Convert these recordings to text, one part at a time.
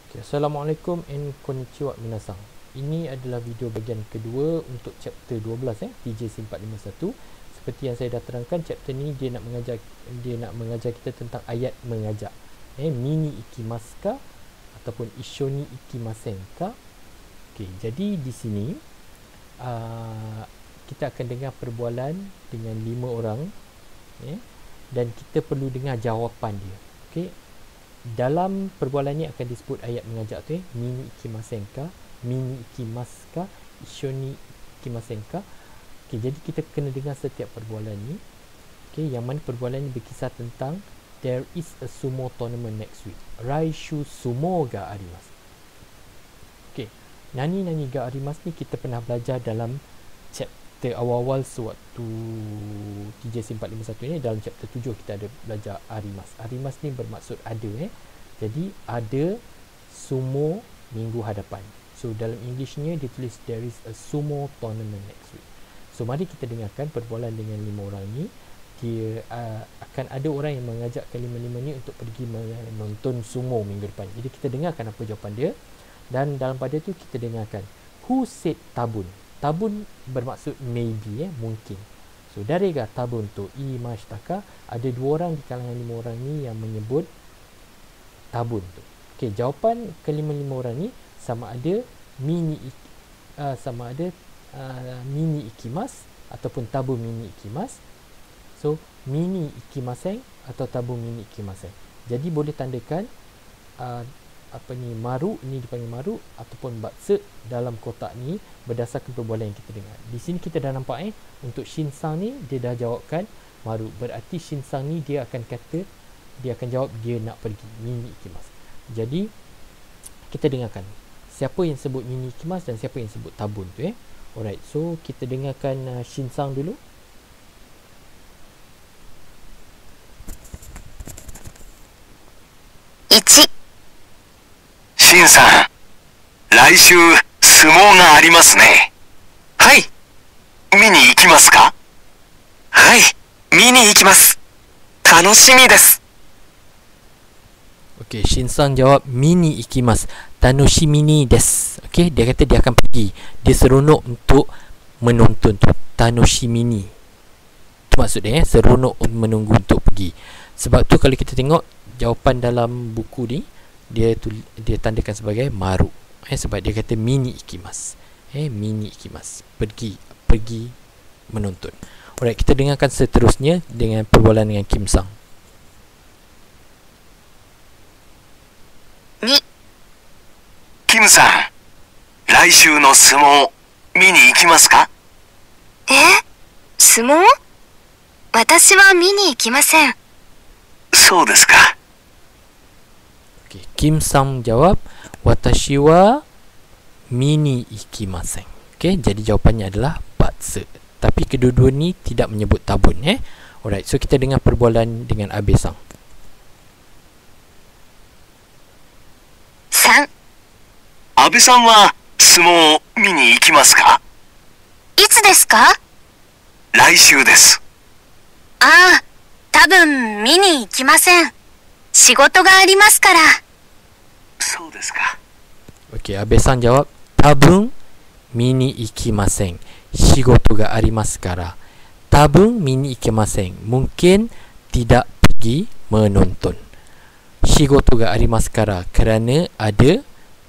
Okay, Assalamualaikum and konnichiwa minasan. Ini adalah video bahagian kedua untuk chapter 12 TJC 451. Seperti yang saya dah terangkan, chapter ni dia nak mengajar kita tentang ayat mengajak. Mini ikimasu ka ataupun ishoni ikimasen ka. Okey, jadi di sini kita akan dengar perbualan dengan 5 orang dan kita perlu dengar jawapan dia. Okey. Dalam perbualan ni akan disebut ayat mengajak tu mini ikimasen ka, mini ikimasu ka, ishoni ikimasen ka. Okey, jadi kita kena dengar setiap perbualan ni. Okey, yang mana perbualan ni berkisah tentang there is a sumo tournament next week. Raishu sumo ga arimasu. Okey, nani ga arimasu ni kita pernah belajar dalam chapter awal-awal sewaktu TJC 451 ni. Dalam chapter 7 kita ada belajar arimasu. Arimasu ni bermaksud ada Jadi ada sumo minggu hadapan. So dalam Englishnya dia tulis there is a sumo tournament next week. So mari kita dengarkan perbualan dengan 5 orang ni. Dia akan ada orang yang mengajak kelima-lima ni untuk pergi menonton sumo minggu depan. Jadi kita dengarkan apa jawapan dia. Dan dalam pada tu kita dengarkan who said tabun. Tabun bermaksud maybe, mungkin. So dari ga tabun tu imashitaka, ada 2 orang di kalangan 5 orang ni yang menyebut tabun tu. Okey, jawapan kelima-lima orang ni sama ada mini ikimas ataupun tabu mini ikimas. So mini ikimasen atau tabu mini ikimasen. Jadi boleh tandakan maru ni dipanggil maru ataupun batse dalam kotak ni berdasarkan perbualan yang kita dengar. Di sini kita dah nampak untuk Shinsang ni dia dah jawabkan maru. Berarti Shinsang ni dia akan jawab dia nak pergi mini ikimas. Jadi kita dengarkan siapa yang sebut mini ikimas dan siapa yang sebut tabun tu Alright, so kita dengarkan Shinsang dulu. シンさん、来週相撲がありますね。はい。見に行きますか？はい、見に行きます。楽しみです。 Okey, Shinsang jawab mini ikimas. Tanoshimi ni desu. Okey, dia kata dia akan pergi. Dia seronok untuk menonton tu. Tanoshimi ni. Itu maksud dia seronok menunggu untuk pergi. Sebab tu kalau kita tengok jawapan dalam buku ni dia tandakan sebagai maru. Sebab dia kata mini ikimas. Mini ikimas. Pergi menonton. Alright, kita dengarkan seterusnya dengan perbualan dengan Kim Sang. 2. キムさん、来週の相撲見に行きますか？相撲？私は見に行きません。そうですか。 Okay, Kim Sang jawab watashi wa mini ikimasen. Okey, jadi jawapannya adalah batse. Tapi kedua-dua ni tidak menyebut tabun Alright, so kita dengar perbualan dengan Abe Sang. 3. 安倍さんは相撲見に行きますか？いつですか？来週です。ああ、多分見に行きません。仕事がありますから。そうですか。 Okey, Abe Sang jawab tabun mini ikimasen. Shigoto ga arimasu kara. Tabun mini ikimasen. Mungkin tidak pergi menonton. Shigoto ga arimasu kara, kerana ada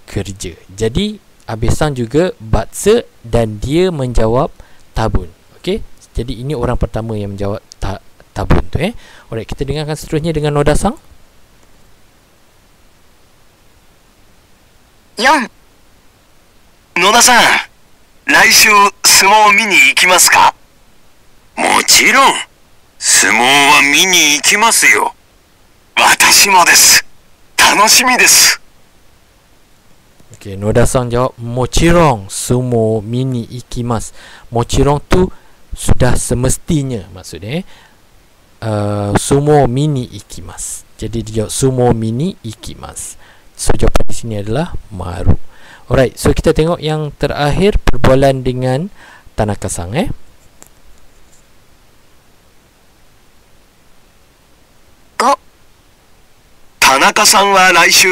kerja. Jadi Abe Sang juga batse dan dia menjawab tabun. Okey, jadi ini orang pertama yang menjawab tabun tu Alright, kita dengarkan seterusnya dengan Noda Sang. 4. 野田さん、来週相撲見に行きますか？もちろん。相撲は見に行きますよ。私もです。楽しみです。 Okey, Noda Sang jawab mochirong sumo mini ikimasu. Mochirong tu sudah semestinya maksudnya sumo mini ikimasu. Jadi dia jawab sumo mini ikimasu. So jawapan di sini adalah maru. Alright, so kita tengok yang terakhir perbualan dengan Tanaka Sang 5. 田中さんは来週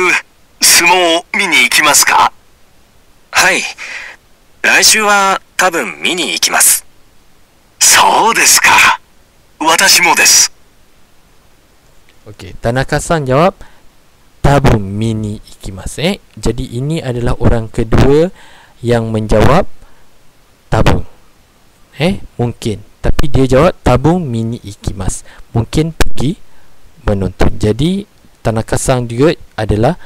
相撲見に行きますか？はい。来週は多分見に行きます。そうですか。私もです。Okey, Tanaka-san jawab tabun mini ikimasu. Jadi ini adalah orang kedua yang menjawab tabung. Mungkin. Tapi dia jawab tabung mini ikimasu. Mungkin pergi menonton. Jadi Tanaka-san juga adalah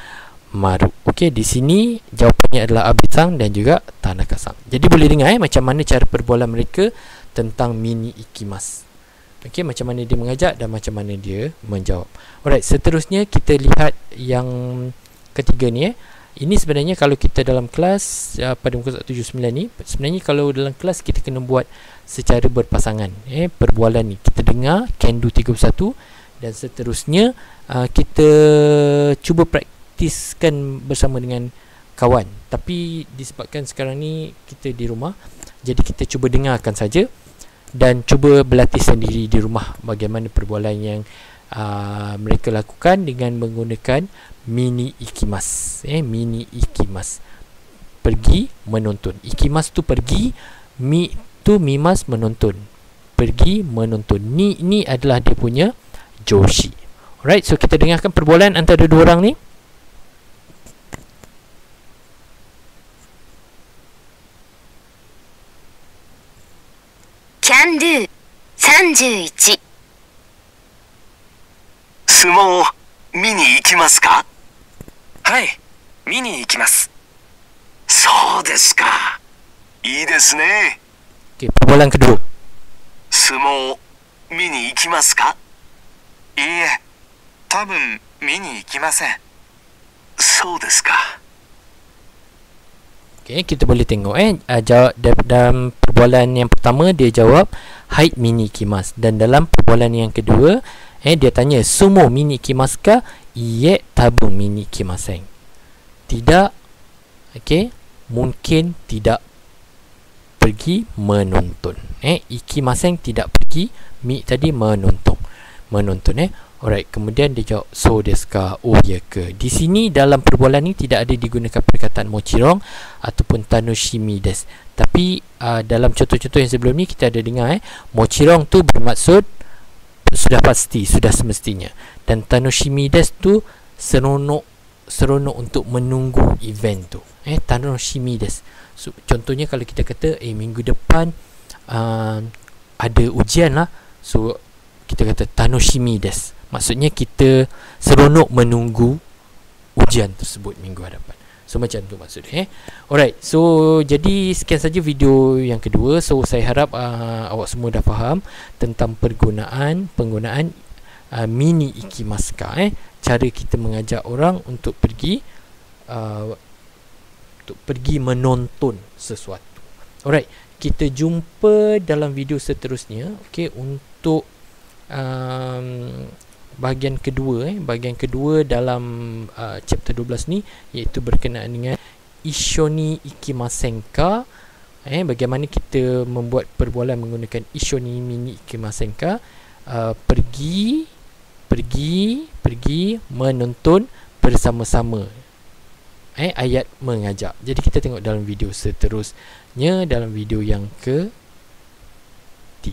maru. Okey, di sini jawapannya adalah Abe-san dan juga Tanaka-san. Jadi boleh dengar macam mana cara perbualan mereka tentang mini ikimasu. Okey, macam mana dia mengajak dan macam mana dia menjawab. Alright, seterusnya kita lihat yang ketiga ni. Ini sebenarnya kalau kita dalam kelas pada muka 179 ni, sebenarnya kalau dalam kelas kita kena buat secara berpasangan. Perbualan ni kita dengar can do 31 dan seterusnya kita cuba praktiskan bersama dengan kawan. Tapi disebabkan sekarang ni kita di rumah, jadi kita cuba dengarkan saja dan cuba berlatih sendiri di rumah bagaimana perbualan yang mereka lakukan dengan menggunakan mini ikimasu. Mini ikimasu, pergi menonton. Ikimasu tu pergi, mi tu mimas menonton, pergi menonton. Ni adalah dia punya joshi. Alright, so kita dengarkan perbualan antara dua orang ni. Can do 31。相撲見に行きますか？はい、見に行きます。そうですか。いいですね。Okay, perbualan kedua. 相撲見に行きますか？いいえ、多分見に行きません。そうですか。Okay, kita boleh tengok jawab dalam perbualan yang pertama dia jawab hai mini ikimasu, dan dalam perbualan yang kedua dia tanya sumo mini ikimasu ka? Iye tabun mini ikimasen. Tidak, okey, mungkin tidak pergi menonton. Ikimasen tidak pergi, mi tadi menonton. Alright, kemudian dia jawab so desu ka? Oh ya ke? Di sini dalam perbualan ni tidak ada digunakan perkataan mochirong ataupun tanoshimi desu. Tapi dalam contoh-contoh yang sebelum ni kita ada dengar mochirong tu bermaksud sudah pasti, sudah semestinya. Dan tanoshimi desu tu seronok untuk menunggu event tu. Tanoshimi desu. So, contohnya kalau kita kata minggu depan ada ujian lah. So kita kata tanoshimi desu. Maksudnya kita seronok menunggu ujian tersebut minggu hadapan. So macam tu maksudnya. Alright, so jadi sekian saja video yang kedua. So saya harap awak semua dah faham tentang penggunaan mini ikimasu ka. Cara kita mengajak orang untuk pergi menonton sesuatu. Alright, kita jumpa dalam video seterusnya. Okay, untuk bahagian kedua dalam chapter 12 ni, iaitu berkenaan dengan Ishoni ikimasen ka. Bagaimana kita membuat perbualan menggunakan Ishoni mini ikimasen ka. Pergi menonton bersama-sama. Ayat mengajak. Jadi kita tengok dalam video seterusnya, dalam video yang ke-3.